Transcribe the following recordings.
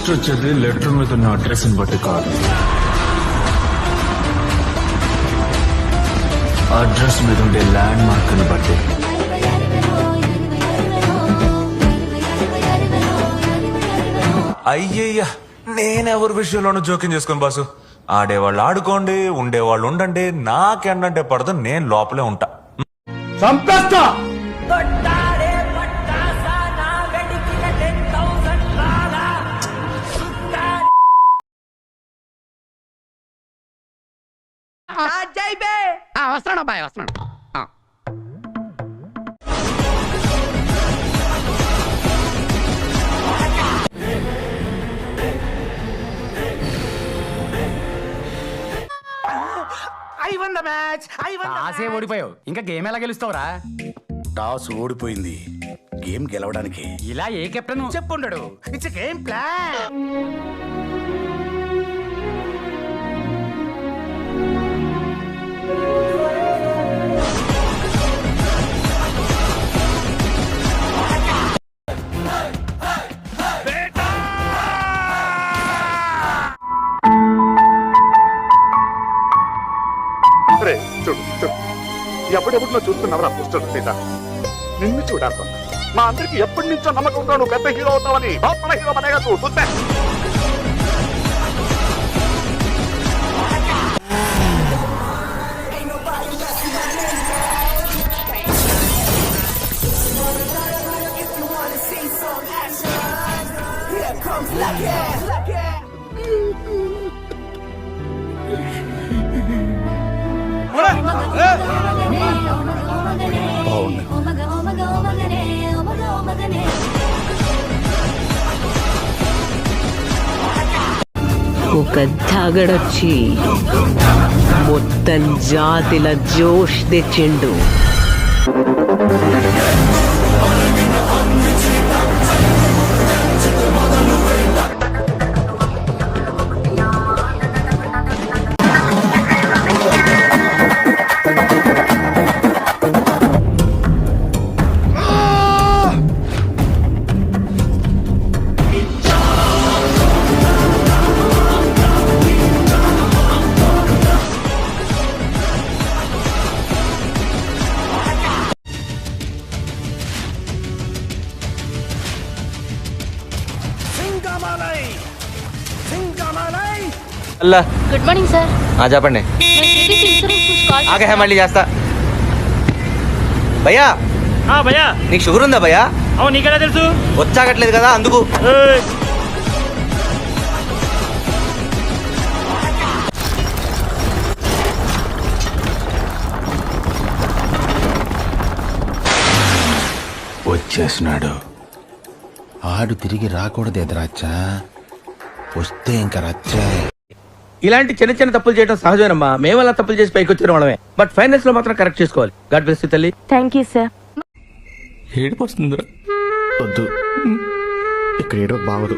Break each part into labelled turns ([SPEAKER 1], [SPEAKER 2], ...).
[SPEAKER 1] Twist వచ్చేది letter మీద ఉన్న అడ్రస్ ని బట్టి కాదు, అడ్రస్ మీద ఉండే ల్యాండ్ మార్క్ ని బట్టి.
[SPEAKER 2] అయ్యయ్యా, నేనెవరి విషయంలోనూ జోక్యం చేసుకోను బాసు. ఆడేవాళ్ళు ఆడుకోండి, ఉండేవాళ్ళు ఉండండి, నాకెండంటే పడదు, నేను లోపలే ఉంటా.
[SPEAKER 3] చంపేస్తా.
[SPEAKER 4] వస్తున్నాడు అబ్బాయి, వస్తున్నాడు.
[SPEAKER 5] టాసే ఓడిపోయావు, ఇంకా గేమ్ ఎలా గెలుస్తావురా?
[SPEAKER 3] టాస్ ఓడిపోయింది, గేమ్ గెలవడానికి.
[SPEAKER 5] ఇలా ఏ కెప్టెన్ చెప్పుండడు. It's game plan.
[SPEAKER 6] చూడు చూడు, ఎప్పుడెప్పుడు నువ్వు చూస్తున్నావు రా పోస్టర్ సీత. నిన్ను చూడాలన్నా మా అందరికి ఎప్పటి నుంచో నమ్మకం ఉంటావు నువ్వు పెద్ద హీరో అవుతావని. మన హీరో అనేగా చూస్తే
[SPEAKER 7] ఒక తాగడొచ్చి మొత్తం జాతిల జోష్ తెచ్చిండు.
[SPEAKER 8] Good morning sir.
[SPEAKER 9] చెప్పండి. ఆగే మళ్ళీ చేస్తా. భయ్యా
[SPEAKER 8] భయ్యా,
[SPEAKER 9] నీకు షుగర్ ఉందా భయ్యా?
[SPEAKER 8] అవును, నీకెలా తెలుసు?
[SPEAKER 9] వచ్చాగట్లేదు కదా అందుకు.
[SPEAKER 3] వచ్చేసినాడు. ఆడు తిరిగి రాకూడదు ఎదురచ్చా, వస్తే ఇంకా రచ్చా.
[SPEAKER 10] ఇలాంటి చిన్న చిన్న తప్పులు చేయడం సహజమేనమ్మా. మేము అలా తప్పులు చేసి పైకి వచ్చిన వాళ్ళమే. బట్ ఫైనల్స్ లో మాత్రం కరెక్ట్ చేసుకోవాలి. గాడ్ బ్లెస్ యు తల్లి.
[SPEAKER 7] Thank you sir.
[SPEAKER 3] ఏడుపు వస్తుందిరా. వద్దు, ఇక్కడ ఏడో బాగదు.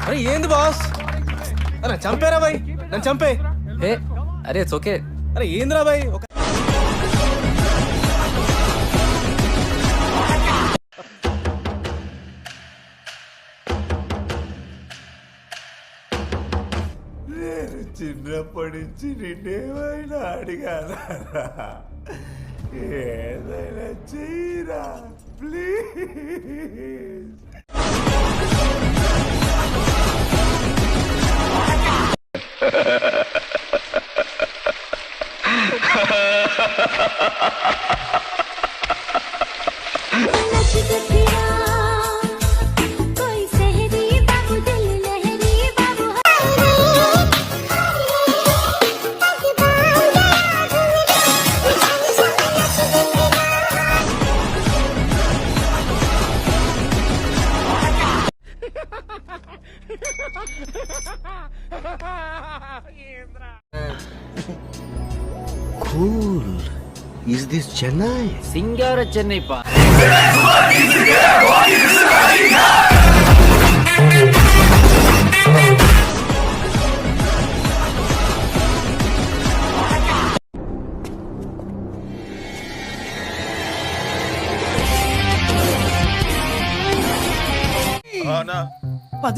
[SPEAKER 5] అరే ఏంది బాస్? అరే చంపేరా బాయ్, నన్ను చంపే. అరే ఇట్స్ ఓకే. అరే ఏందిరా బాయ్?
[SPEAKER 6] చిన్నప్పటి నుంచి నిన్నేమైనా అడిగానా? ఏదైనా చెయ్యరా please.
[SPEAKER 3] Cool. Is this Chennai?
[SPEAKER 5] సింగార చెన్నై పా.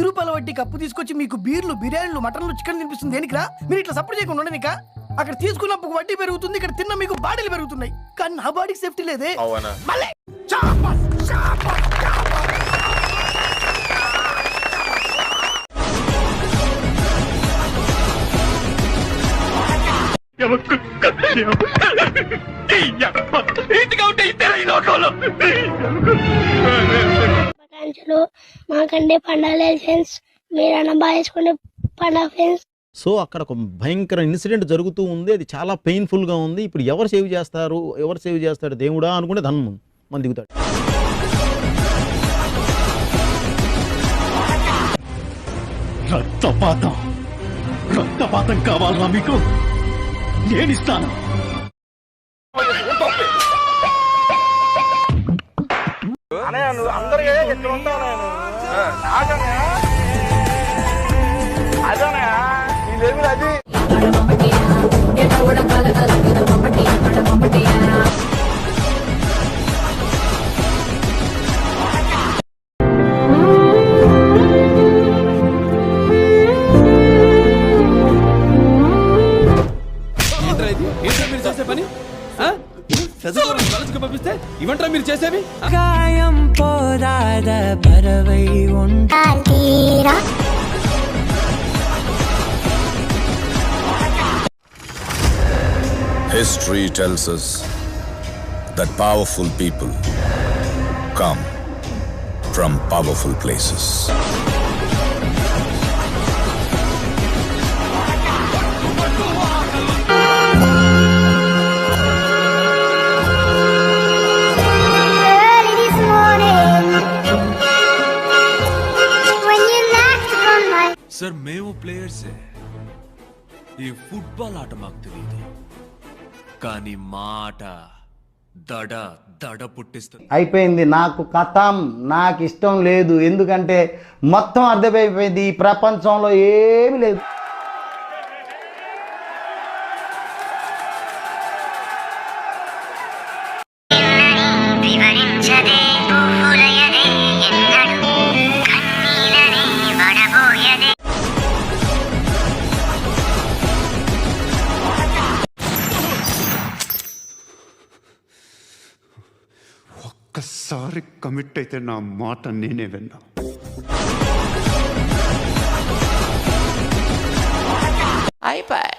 [SPEAKER 5] రూపాయల వడ్డీకి అప్పు తీసుకొచ్చి మీకు బీర్లు బిర్యానీలు మటన్లు చికెన్ తినిపిస్తుంది దేనికిరా? మీరు ఇట్లా సపోర్ట్ చేయకుండా ఉండనిక? అక్కడ తీసుకున్నప్పుడు వడ్డీ పెరుగుతుంది, ఇక్కడ తిన్న మీకు బాడీలు పెరుగుతున్నాయి, కానీ నా బాడీకి సేఫ్టీ లేదే. మళ్ళీ
[SPEAKER 8] మాకంటే పండాలి ఫ్రెండ్స్, మీరన్నా బాగా వేసుకుంటే పండుగ ఫ్రెండ్స్.
[SPEAKER 3] సో అక్కడ ఒక భయంకర ఇన్సిడెంట్ జరుగుతూ ఉంది. అది చాలా పెయిన్ఫుల్గా ఉంది. ఇప్పుడు ఎవరు సేవ్ చేస్తాడు దేవుడా అనుకుంటే ధనం మన దిగుతాడు.
[SPEAKER 6] రక్తపాతం కావాలా మీకు? నేనిస్తాను.
[SPEAKER 5] మీరు చేసే పని పంపిస్తే ఇవంటారా మీరు చేసేవి?
[SPEAKER 4] History tells us that powerful people come from powerful places.
[SPEAKER 2] Sir మేము ప్లేయర్సే, ఈ ఫుట్బాల్ ఆట మాకు తెలియదు, కానీ మాట దడ దడ పుట్టిస్తుంది.
[SPEAKER 3] అయిపోయింది, నాకు కథం, నాకు ఇష్టం లేదు. ఎందుకంటే మొత్తం అర్థమైపోయింది, ఈ ప్రపంచంలో ఏమీ లేదు.
[SPEAKER 6] ఒక్కసారి కమిట్ అయితే నా మాట నేనే విన్నా.
[SPEAKER 9] అయిపోయి